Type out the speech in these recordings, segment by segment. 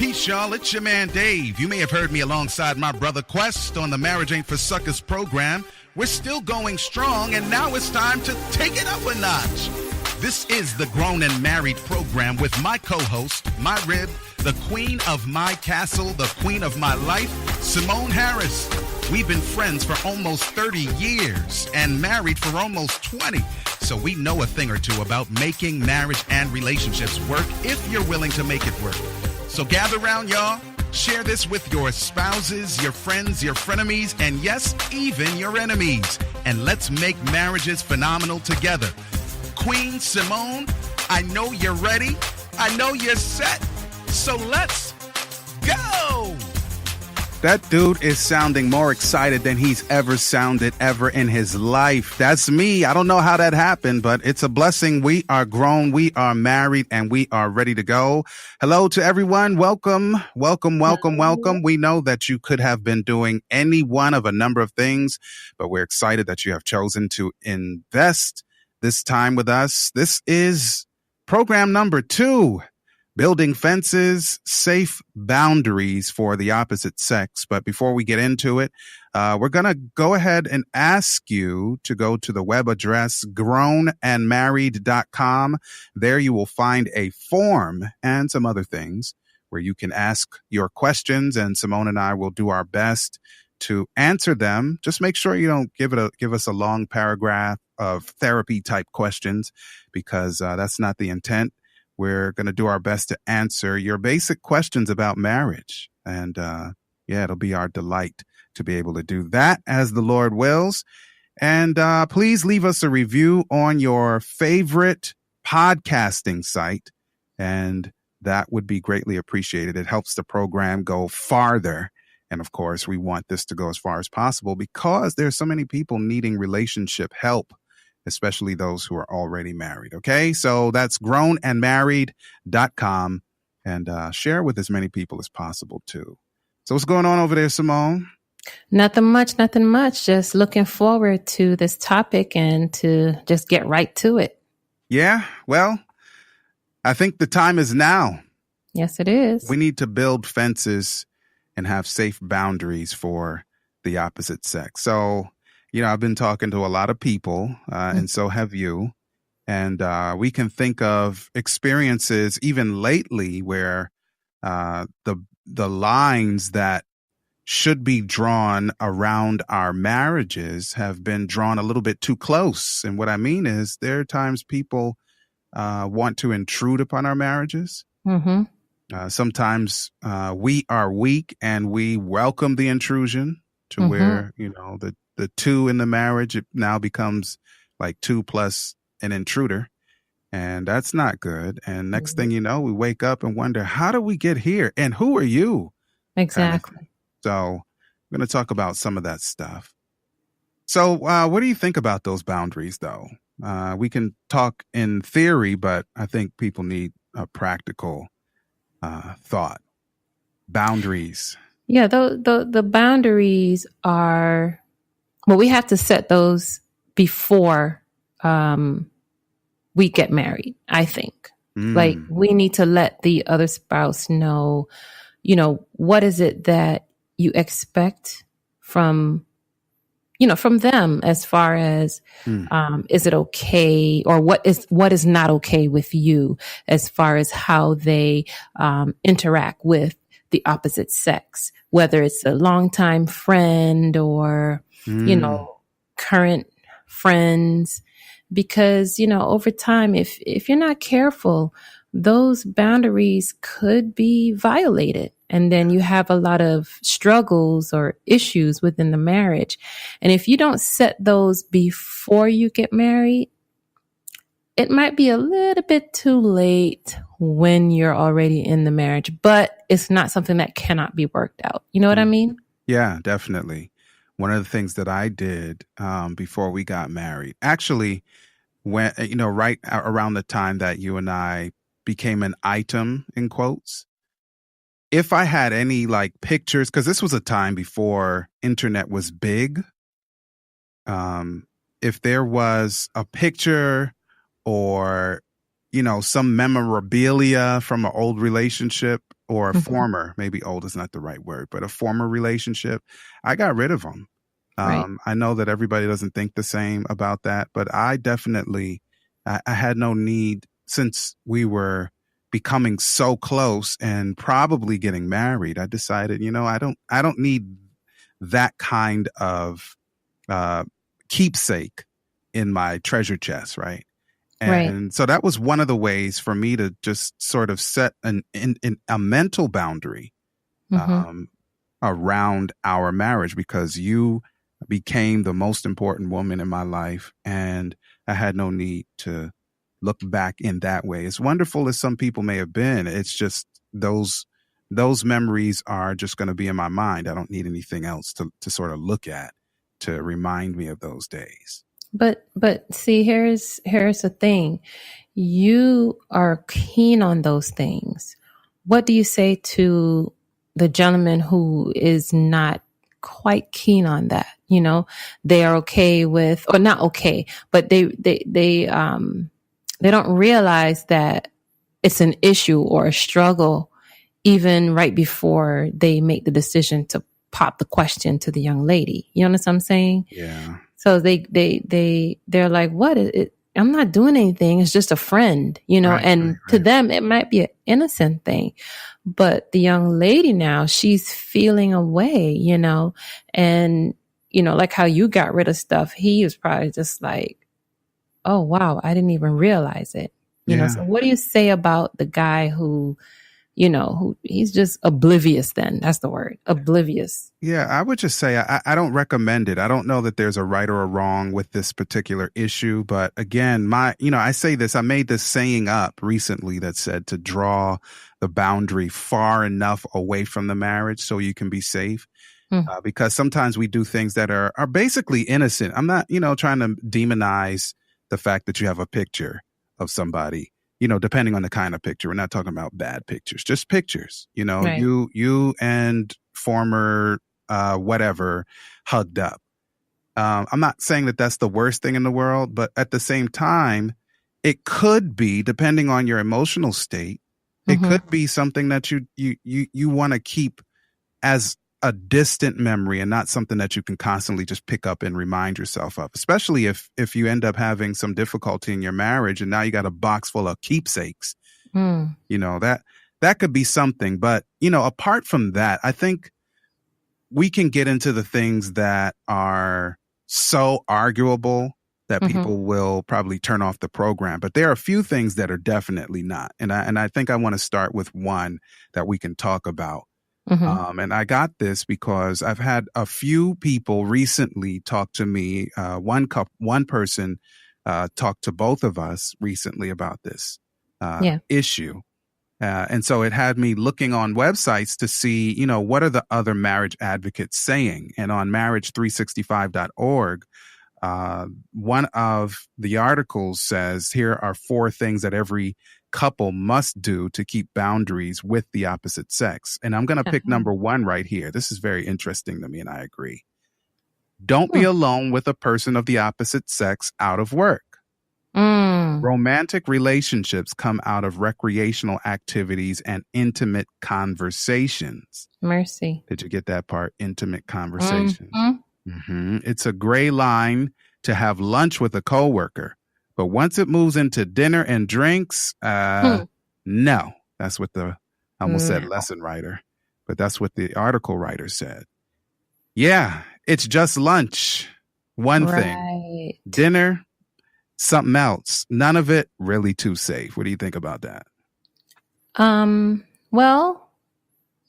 Peace, y'all. It's your man, Dave. You may have heard me alongside my brother Quest on the Marriage Ain't for Suckers program. We're still going strong, and now it's time to take it up a notch. This is the Grown and Married program with my co-host, my rib, the queen of my castle, the queen of my life, Simone Harris. We've been friends for almost 30 years and married for almost 20. So we know a thing or two about making marriage and relationships work if you're willing to make it work. So gather around, y'all. Share this with your spouses, your friends, your frenemies, and yes, even your enemies. And let's make marriages phenomenal together. Queen Simone, I know you're ready. I know you're set. So let's go. That dude is sounding more excited than he's ever sounded ever in his life. That's me. I don't know how that happened, but it's a blessing. We are grown, we are married, and we are ready to go. Hello to everyone. Welcome, welcome, welcome, welcome. We know that you could have been doing any one of a number of things, but we're excited that you have chosen to invest this time with us. This is program number 2. Building fences, safe boundaries for the opposite sex. But before we get into it, we're going to go ahead and ask you to go to the web address grownandmarried.com. There you will find a form and some other things where you can ask your questions, and Simone and I will do our best to answer them. Just make sure you don't give us a long paragraph of therapy type questions, because that's not the intent. We're going to do our best to answer your basic questions about marriage. And it'll be our delight to be able to do that as the Lord wills. And please leave us a review on your favorite podcasting site. And that would be greatly appreciated. It helps the program go farther. And of course, we want this to go as far as possible because there's so many people needing relationship help, especially those who are already married. Okay, so that's grownandmarried.com, and share with as many people as possible too. So what's going on over there, Simone? Nothing much. Just looking forward to this topic and to just get right to it. Yeah, well, I think the time is now. Yes, it is. We need to build fences and have safe boundaries for the opposite sex. So, I've been talking to a lot of people, and so have you. And we can think of experiences even lately where the lines that should be drawn around our marriages have been drawn a little bit too close. And what I mean is there are times people want to intrude upon our marriages. Mm-hmm. Sometimes we are weak and we welcome the intrusion to where, the two in the marriage, it now becomes like 2 plus an intruder. And that's not good. And next thing you know, we wake up and wonder, how do we get here? And who are you? Exactly. So I'm going to talk about some of that stuff. So what do you think about those boundaries, though? We can talk in theory, but I think people need a practical thought. Boundaries. Yeah, the boundaries are, well, we have to set those before we get married, I think. Like, we need to let the other spouse know, what is it that you expect from them as far as, is it okay, or what is not okay with you as far as how they interact with the opposite sex, whether it's a longtime friend or, current friends, because, over time, if you're not careful, those boundaries could be violated. And then you have a lot of struggles or issues within the marriage. And if you don't set those before you get married, it might be a little bit too late when you're already in the marriage, but it's not something that cannot be worked out. You know what I mean? Yeah, definitely. One of the things that I did before we got married, actually, when right around the time that you and I became an item in quotes, if I had any like pictures, because this was a time before internet was big, if there was a picture or some memorabilia from an old relationship or a Mhm. former, maybe old is not the right word, but a former relationship, I got rid of them. Right. I know that everybody doesn't think the same about that, but I definitely, I had no need, since we were becoming so close and probably getting married. I decided, I don't need that kind of uh, keepsake in my treasure chest, right? Right. And so that was one of the ways for me to just sort of set a mental boundary Mhm. um, around our marriage, because you became the most important woman in my life, and I had no need to look back in that way. As wonderful as some people may have been, it's just those memories are just going to be in my mind. I don't need anything else to sort of look at to remind me of those days. But see, here's the thing. You are keen on those things. What do you say to the gentleman who is not quite keen on that? They are okay with, or not okay, but they don't realize that it's an issue or a struggle even right before they make the decision to pop the question to the young lady. You understand what I'm saying? Yeah. So they're like, what? I'm not doing anything. It's just a friend, Right, and to them, it might be an innocent thing. But the young lady now, she's feeling a way, and, like how you got rid of stuff. He was probably just like, oh, wow, I didn't even realize it. So what do you say about the guy who he's just oblivious then? That's the word, oblivious. Yeah, I would just say I don't recommend it. I don't know that there's a right or a wrong with this particular issue. But again, I say this, I made this saying up recently that said to draw the boundary far enough away from the marriage so you can be safe. Because sometimes we do things that are basically innocent. I'm not, trying to demonize the fact that you have a picture of somebody, depending on the kind of picture. We're not talking about bad pictures, just pictures, Right. you and former whatever hugged up. I'm not saying that that's the worst thing in the world, but at the same time, it could be, depending on your emotional state, it could be something that you want to keep as a distant memory and not something that you can constantly just pick up and remind yourself of, especially if you end up having some difficulty in your marriage and now you got a box full of keepsakes. That could be something. But, apart from that, I think we can get into the things that are so arguable that people will probably turn off the program. But there are a few things that are definitely not. And I think I want to start with one that we can talk about. And I got this because I've had a few people recently talk to me. One person talked to both of us recently about this issue. And so it had me looking on websites to see, what are the other marriage advocates saying? And on marriage365.org, one of the articles says, here are 4 things that every couple must do to keep boundaries with the opposite sex. And I'm going to pick number 1 right here. This is very interesting to me, and I agree. Don't be alone with a person of the opposite sex out of work. Romantic relationships come out of recreational activities and intimate conversations. Mercy. Did you get that part? Intimate conversations. It's a gray line to have lunch with a coworker. But once it moves into dinner and drinks, no. That's what I almost said lesson writer, but that's what the article writer said. Yeah, it's just lunch. One thing. Dinner, something else. None of it really too safe. What do you think about that? Well,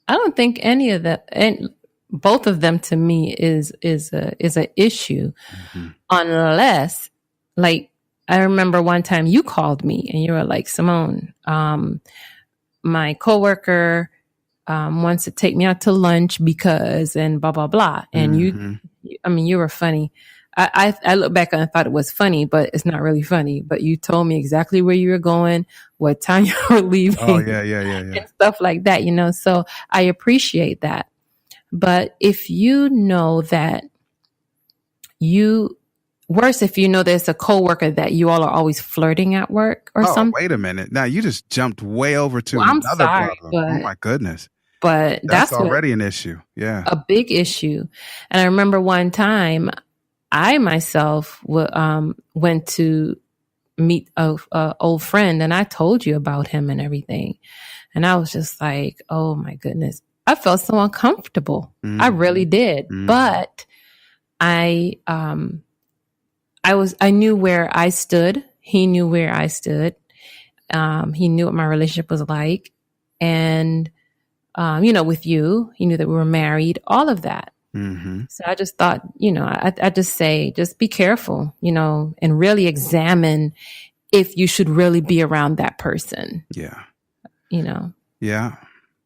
I don't think any of that, and both of them to me is an issue, unless, like, I remember one time you called me and you were like, Simone, my coworker wants to take me out to lunch because, and blah, blah, blah. And you were funny. I look back and I thought it was funny, but it's not really funny. But you told me exactly where you were going, what time you were leaving. Oh, yeah. And stuff like that, So I appreciate that. But if you know that you worse if you know there's a coworker that you all are always flirting at work or something. Wait a minute. Now you just jumped way over to Well, I'm another sorry, problem. Oh my goodness. But That's already an issue. Yeah. A big issue. And I remember one time I myself went to meet a old friend, and I told you about him and everything. And I was just like, oh my goodness. I felt so uncomfortable. I really did. But I knew where I stood. He knew where I stood. He knew what my relationship was like. And, with you, he knew that we were married, all of that. Mm-hmm. So I just thought, I just say, just be careful, and really examine if you should really be around that person. Yeah. Yeah.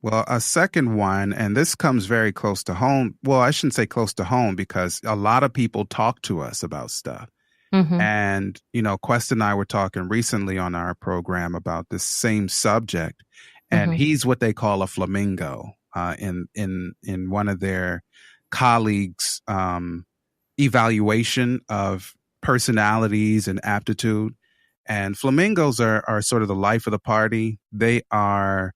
Well, a second one, and this comes very close to home. Well, I shouldn't say close to home because a lot of people talk to us about stuff. Mm-hmm. And, Quest and I were talking recently on our program about this same subject. And he's what they call a flamingo in one of their colleagues' evaluation of personalities and aptitude. And flamingos are sort of the life of the party. They are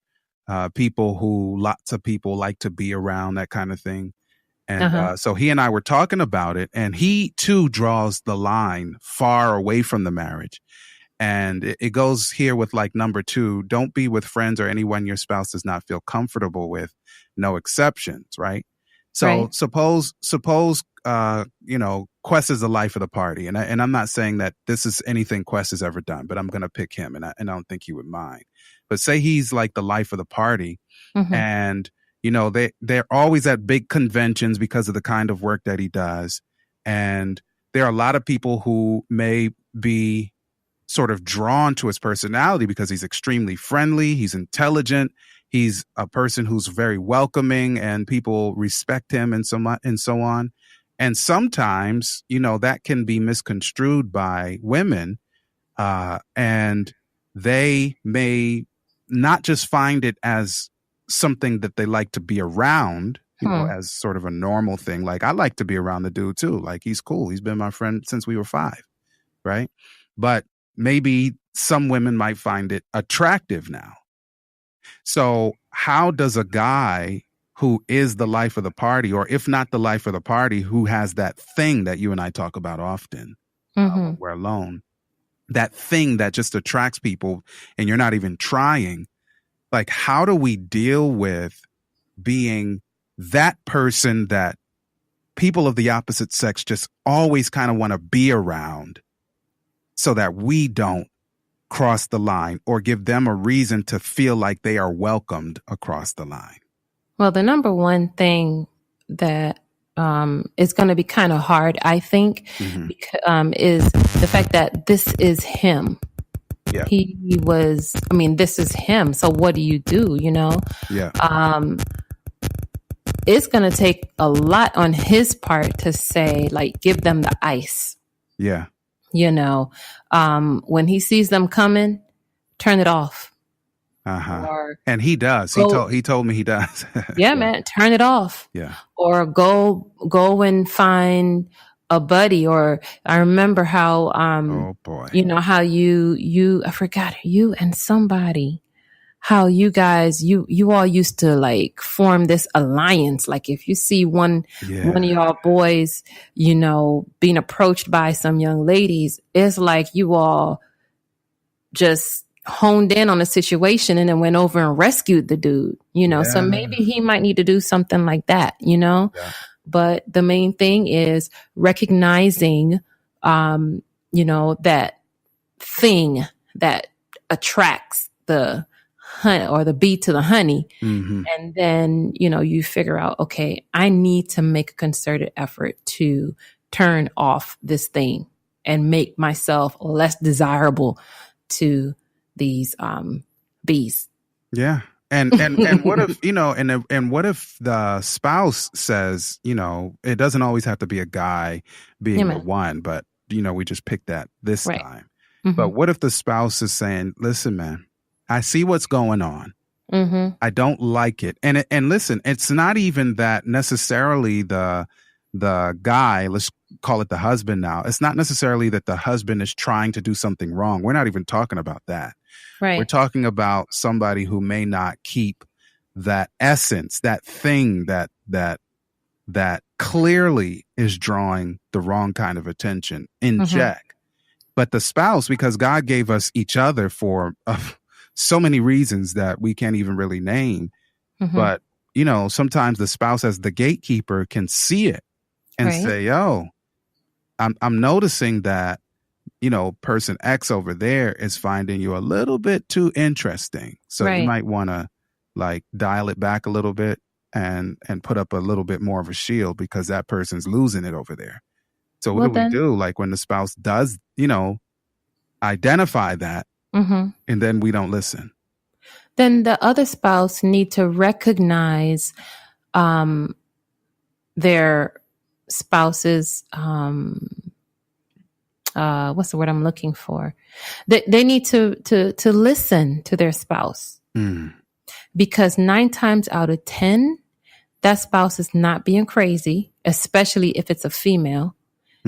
people who lots of people like to be around, that kind of thing. And so he and I were talking about it, and he too draws the line far away from the marriage. And it goes here with like number 2, don't be with friends or anyone your spouse does not feel comfortable with, no exceptions, right? So suppose Quest is the life of the party. And I'm not saying that this is anything Quest has ever done, but I'm going to pick him and I don't think he would mind. But say he's like the life of the party and, they're always at big conventions because of the kind of work that he does. And there are a lot of people who may be sort of drawn to his personality because he's extremely friendly. He's intelligent. He's a person who's very welcoming and people respect him and so on. And sometimes, that can be misconstrued by women and they may not just find it as something that they like to be around, as sort of a normal thing. Like, I like to be around the dude too. Like, he's cool. He's been my friend since we were 5. Right. But maybe some women might find it attractive now. So how does a guy who is the life of the party, or if not the life of the party, who has that thing that you and I talk about often when we're alone, that thing that just attracts people and you're not even trying, like, how do we deal with being that person that people of the opposite sex just always kind of want to be around so that we don't cross the line or give them a reason to feel like they are welcomed across the line? Well, the number one thing that is going to be kind of hard, I think, is the fact that this is him. Yeah. This is him. So what do you do, Yeah. It's going to take a lot on his part to say, like, give them the ice. Yeah. When he sees them coming, turn it off. And he does. He told me he does. Yeah, man, turn it off. Yeah. Or go and find a buddy. Or I remember how oh boy. How you I forgot, you and somebody, how you guys you all used to like form this alliance. Like, if you see one of y'all boys, being approached by some young ladies, it's like you all just honed in on the situation and then went over and rescued the dude, so maybe he might need to do something like that, Yeah. But the main thing is recognizing, that thing that attracts the honey or the bee to the honey. Mm-hmm. And then, you figure out, okay, I need to make a concerted effort to turn off this thing and make myself less desirable to these bees. Yeah. And what if, and what if the spouse says, it doesn't always have to be a guy being the one, but, we just picked that this time. Mm-hmm. But what if the spouse is saying, listen, man, I see what's going on. Mm-hmm. I don't like it. And listen, it's not even that necessarily the guy, let's call it the husband now, it's not necessarily that the husband is trying to do something wrong. We're not even talking about that. Right. We're talking about somebody who may not keep that essence, that thing that clearly is drawing the wrong kind of attention in check. But the spouse, because God gave us each other for so many reasons that we can't even really name. But, you know, sometimes the spouse as the gatekeeper can see it and say, oh, I'm noticing that, you know, person X over there is finding you a little bit too interesting. So you might want to like dial it back a little bit and put up a little bit more of a shield because that person's losing it over there. So what do we do? Like when the spouse does, you know, identify that and then we don't listen. Then the other spouse need to recognize their spouse's what's the word I'm looking for? They need to listen to their spouse. Because 9 times out of 10, that spouse is not being crazy, especially if it's a female.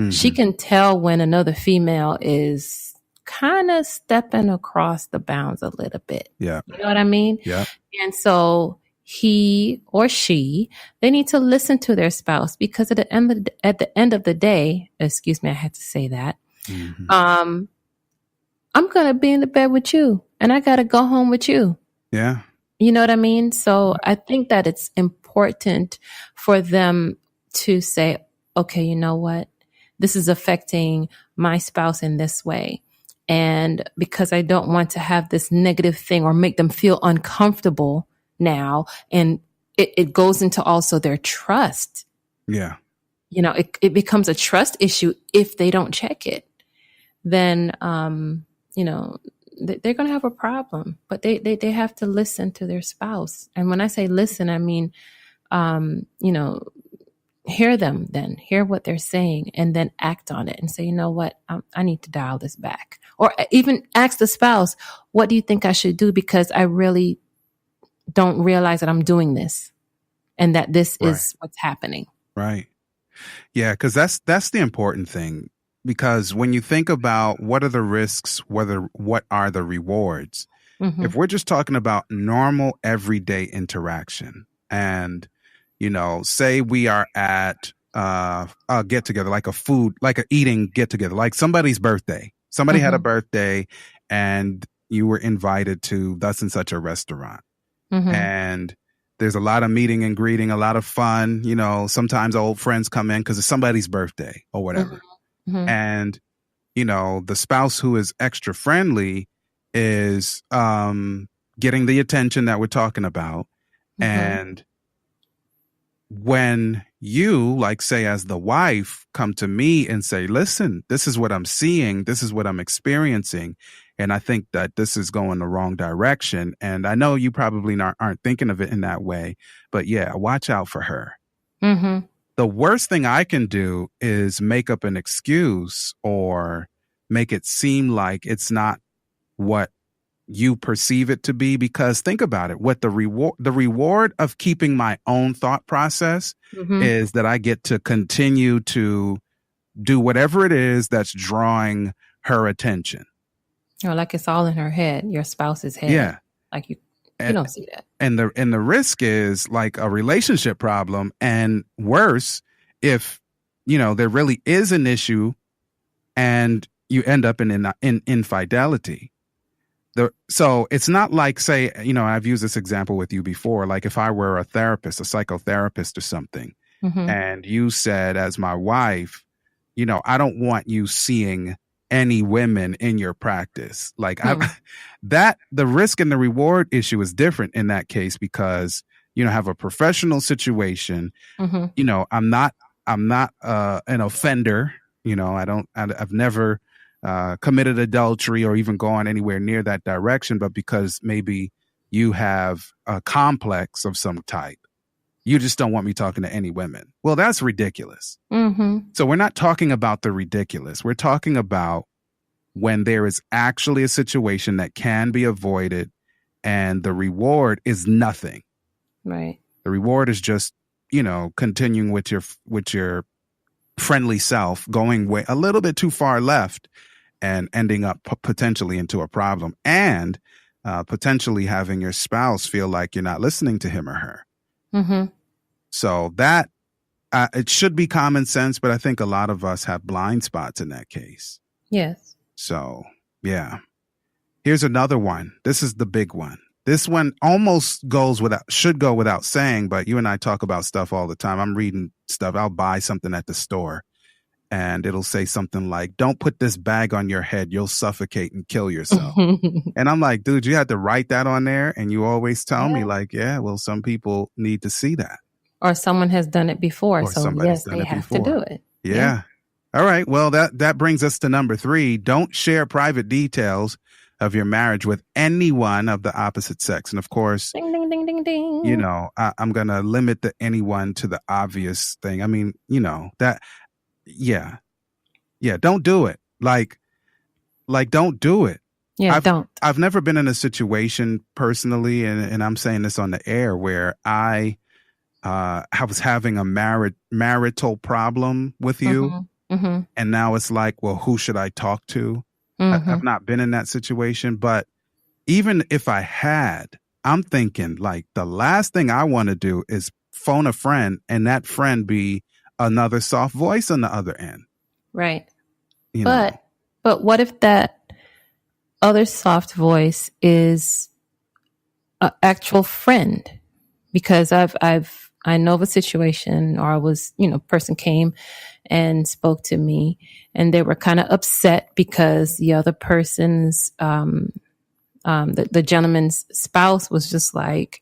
She can tell when another female is kind of stepping across the bounds a little bit. Yeah. You know what I mean? Yeah. And so he or she, they need to listen to their spouse because at the end of the day, excuse me, I had to say that. I'm going to be in the bed with you and I got to go home with you. Yeah. You know what I mean? So I think that it's important for them to say, okay, you know what? This is affecting my spouse in this way. And because I don't want to have this negative thing or make them feel uncomfortable now. And it goes into also their trust. Yeah. You know, it becomes a trust issue if they don't check it. Then, you know, they're going to have a problem, but they have to listen to their spouse. And when I say listen, I mean, you know, hear them, then hear what they're saying and then act on it and say, you know what, I need to dial this back. Or even ask the spouse, what do you think I should do? Because I really don't realize that I'm doing this and that this is what's happening. Right. Yeah. Cause that's the important thing. Because when you think about what are the risks, what are the rewards, if we're just talking about normal everyday interaction and, you know, say we are at a get together, like a eating get together, like somebody's birthday, somebody had a birthday and you were invited to thus and such a restaurant and there's a lot of meeting and greeting, a lot of fun, you know, sometimes old friends come in because it's somebody's birthday or whatever. And, you know, the spouse who is extra friendly is getting the attention that we're talking about. And when you, like, say, as the wife, come to me and say, listen, this is what I'm seeing. This is what I'm experiencing. And I think that this is going the wrong direction. And I know you probably aren't thinking of it in that way. But yeah, watch out for her. The worst thing I can do is make up an excuse or make it seem like it's not what you perceive it to be, because think about it. What the reward of keeping my own thought process is that I get to continue to do whatever it is that's drawing her attention. Or like it's all in her head, your spouse's head. Yeah. Like you don't see that. And the risk is like a relationship problem, and worse if, you know, there really is an issue and you end up in infidelity. So it's not like, say, you know, I've used this example with you before, like if I were a therapist, a psychotherapist or something, and you said, as my wife, you know, I don't want you seeing any women in your practice. Like the risk and the reward issue is different in that case, because, you know, have a professional situation. You know, I'm not an offender. You know, I've never committed adultery or even gone anywhere near that direction. But because maybe you have a complex of some type, you just don't want me talking to any women. Well, that's ridiculous. So we're not talking about the ridiculous. We're talking about when there is actually a situation that can be avoided and the reward is nothing. Right. The reward is just, you know, continuing with your friendly self going way a little bit too far left and ending up potentially into a problem, and potentially having your spouse feel like you're not listening to him or her. Mm-hmm. So that it should be common sense, but I think a lot of us have blind spots in that case. Yes. So, yeah. Here's another one. This is the big one. This one almost should go without saying, but you and I talk about stuff all the time. I'm reading stuff. I'll buy something at the store and it'll say something like, don't put this bag on your head. You'll suffocate and kill yourself. And I'm like, dude, you had to write that on there. And you always tell me like, yeah, well, some people need to see that. Or someone has done it before. So yes, they have to do it. Yeah. All right. Well, that brings us to number 3. Don't share private details of your marriage with anyone of the opposite sex. And of course, ding, ding, ding, ding, ding. You know, I'm going to limit the anyone to the obvious thing. I mean, you know, that, yeah, don't do it. Like, don't do it. Yeah, don't. I've never been in a situation personally, and I'm saying this on the air, where I was having a marital problem with you. Mm-hmm. Mm-hmm. And now it's like, well, who should I talk to? Mm-hmm. I've not been in that situation, but even if I had, I'm thinking like the last thing I want to do is phone a friend and that friend be another soft voice on the other end. Right. You know? But what if that other soft voice is an actual friend? Because I know of a situation, or person came and spoke to me and they were kind of upset because the other person's, the gentleman's spouse was just like,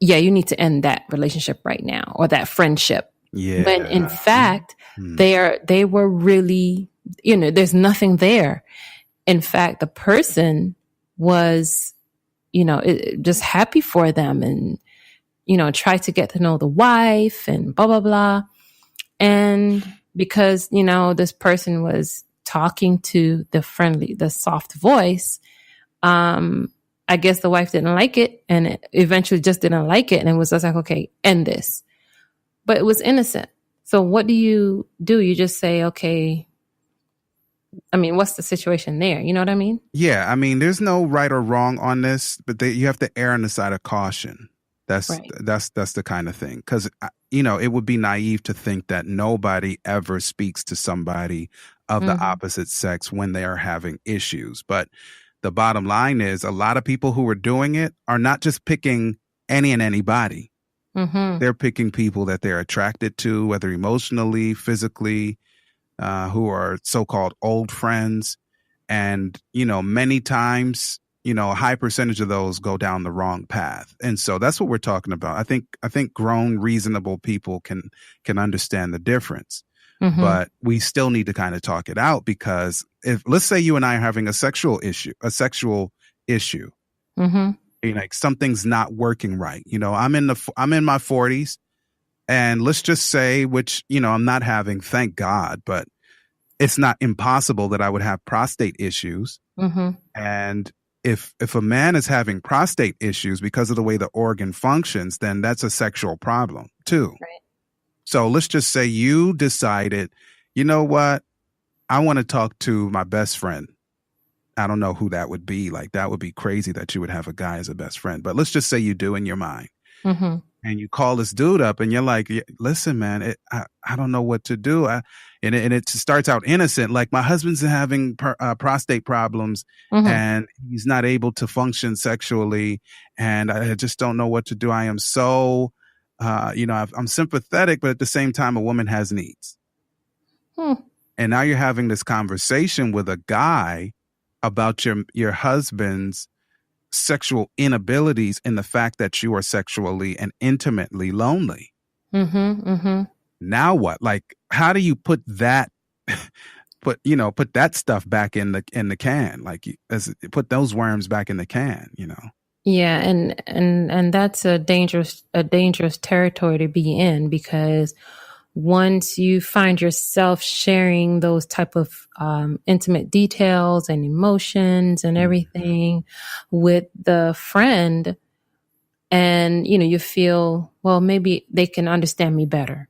yeah, you need to end that relationship right now, or that friendship. Yeah. When in fact, they were really, there's nothing there. In fact, the person was, just happy for them and, try to get to know the wife and blah, blah, blah. And because, this person was talking to the soft voice, I guess the wife didn't like it, and it eventually just didn't like it. And it was just like, okay, end this. But it was innocent. So what do? You just say, okay, I mean, what's the situation there? You know what I mean? Yeah. I mean, there's no right or wrong on this, but you have to err on the side of caution. That's the kind of thing. Because, it would be naive to think that nobody ever speaks to somebody of the opposite sex when they are having issues. But the bottom line is a lot of people who are doing it are not just picking any and anybody. Mm-hmm. They're picking people that they're attracted to, whether emotionally, physically, who are so-called old friends. And, many times, a high percentage of those go down the wrong path. And so that's what we're talking about. I think grown, reasonable people can understand the difference. Mm-hmm. But we still need to kind of talk it out, because if, let's say you and I are having a sexual issue, mm-hmm. Like something's not working right. I'm in my 40s, and let's just say, which, I'm not having, thank God, but it's not impossible that I would have prostate issues. Mm-hmm. And if a man is having prostate issues because of the way the organ functions, then that's a sexual problem too. Right. So let's just say you decided, you know what? I want to talk to my best friend. I don't know who that would be. Like, that would be crazy that you would have a guy as a best friend. But let's just say you do in your mind. Mm-hmm. And you call this dude up and you're like, listen, man, I don't know what to do. And it starts out innocent. Like, my husband's having prostate problems, mm-hmm. and he's not able to function sexually. And I just don't know what to do. I am so, I'm sympathetic, but at the same time, a woman has needs. And now you're having this conversation with a guy about your husband's sexual inabilities and the fact that you are sexually and intimately lonely. Mm-hmm, mm-hmm. Now what? Like, how do you put that stuff back in the can? Like, put those worms back in the can, Yeah, and that's a dangerous territory to be in, because once you find yourself sharing those type of intimate details and emotions and everything with the friend, and you feel, well, maybe they can understand me better,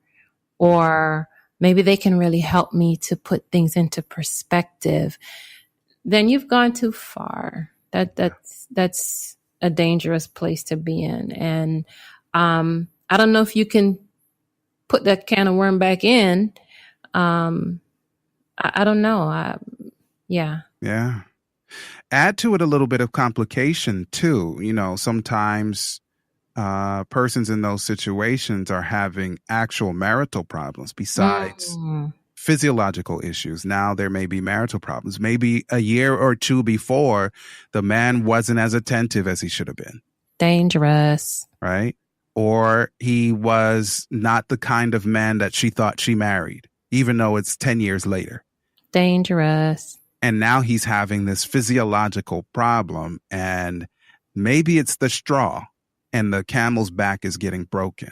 or maybe they can really help me to put things into perspective, then you've gone too far. That's a dangerous place to be in. And I don't know if you can put that can of worm back in. I don't know. Yeah. Add to it a little bit of complication too. Sometimes persons in those situations are having actual marital problems besides physiological issues. Now there may be marital problems. Maybe a year or two before, the man wasn't as attentive as he should have been. Dangerous. Right? Or he was not the kind of man that she thought she married, even though it's 10 years later. Dangerous. And now he's having this physiological problem, and maybe it's the straw and the camel's back is getting broken.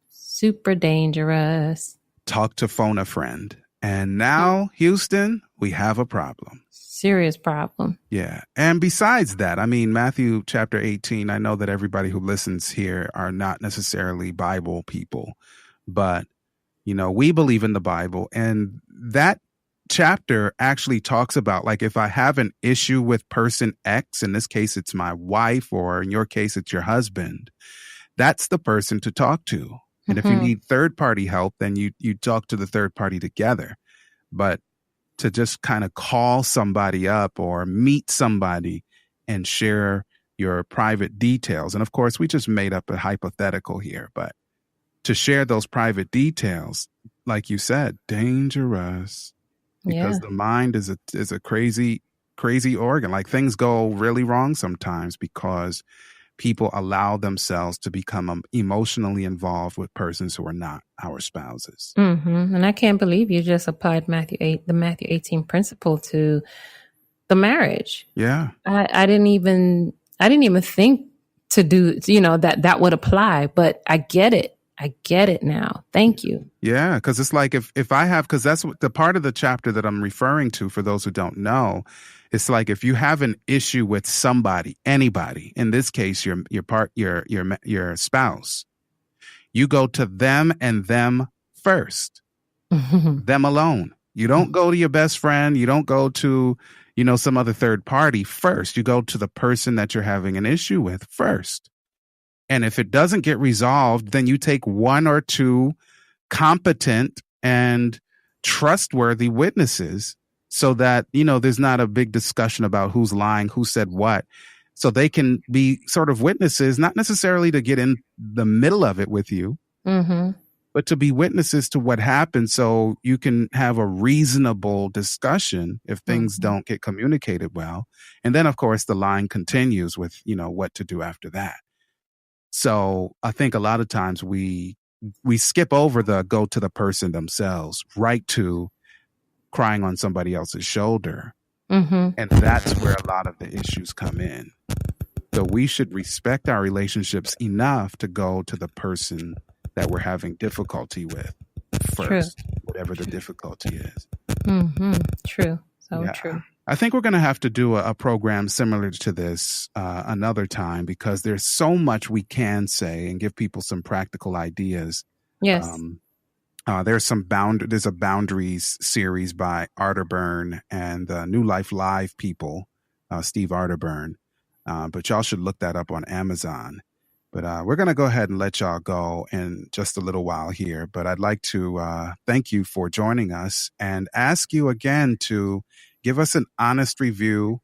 Super dangerous. Talk to phone a friend. And now, Houston, we have a problem. Serious problem. Yeah. And besides that, I mean, Matthew chapter 18, I know that everybody who listens here are not necessarily Bible people, but, we believe in the Bible. And that chapter actually talks about, like, if I have an issue with person X, in this case, it's my wife, or in your case, it's your husband, that's the person to talk to. And if you need third party help, then you talk to the third party together. But to just kind of call somebody up or meet somebody and share your private details. And of course, we just made up a hypothetical here, but to share those private details, like you said, dangerous. Because the mind is a crazy, crazy organ. Like, things go really wrong sometimes because people allow themselves to become emotionally involved with persons who are not our spouses. And I can't believe you just applied the Matthew 18 principle to the marriage. Yeah. I didn't even think to do, that would apply, but I get it. I get it now. Thank you. Yeah, because it's like if I have, because that's the part of the chapter that I'm referring to, for those who don't know, it's like if you have an issue with somebody, anybody, in this case, your spouse, you go to them and them first, them alone. You don't go to your best friend. You don't go to, some other third party first. You go to the person that you're having an issue with first. And if it doesn't get resolved, then you take one or two competent and trustworthy witnesses so that, there's not a big discussion about who's lying, who said what. So they can be sort of witnesses, not necessarily to get in the middle of it with you, but to be witnesses to what happened so you can have a reasonable discussion if things don't get communicated well. And then, of course, the line continues with, what to do after that. So I think a lot of times we skip over the go to the person themselves, right to crying on somebody else's shoulder. And that's where a lot of the issues come in. So we should respect our relationships enough to go to the person that we're having difficulty with first, whatever the difficulty is. True. So true. I think we're going to have to do a program similar to this another time, because there's so much we can say and give people some practical ideas. Yes. There's a boundaries series by Arterburn and the New Life Live people, Steve Arterburn. But y'all should look that up on Amazon. But we're going to go ahead and let y'all go in just a little while here. But I'd like to thank you for joining us and ask you again to give us an honest review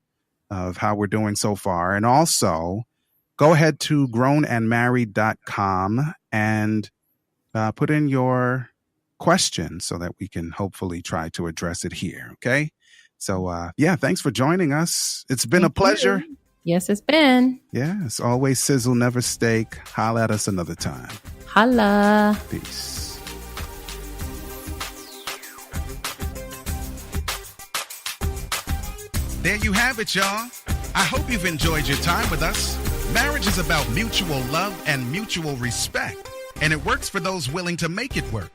of how we're doing so far. And also go ahead to grownandmarried.com and put in your question so that we can hopefully try to address it here. Okay. So, thanks for joining us. It's been a pleasure. Yes, it's been. Yes. Always sizzle, never steak. Holla at us another time. Holla. Peace. There you have it, y'all. I hope you've enjoyed your time with us. Marriage is about mutual love and mutual respect, and it works for those willing to make it work.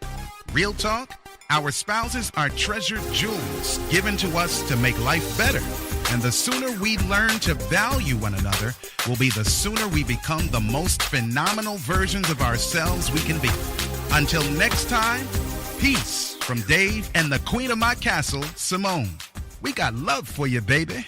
Real talk, our spouses are treasured jewels given to us to make life better. And the sooner we learn to value one another will be the sooner we become the most phenomenal versions of ourselves we can be. Until next time, peace. From Dave and the queen of my castle, Simone. We got love for you, baby.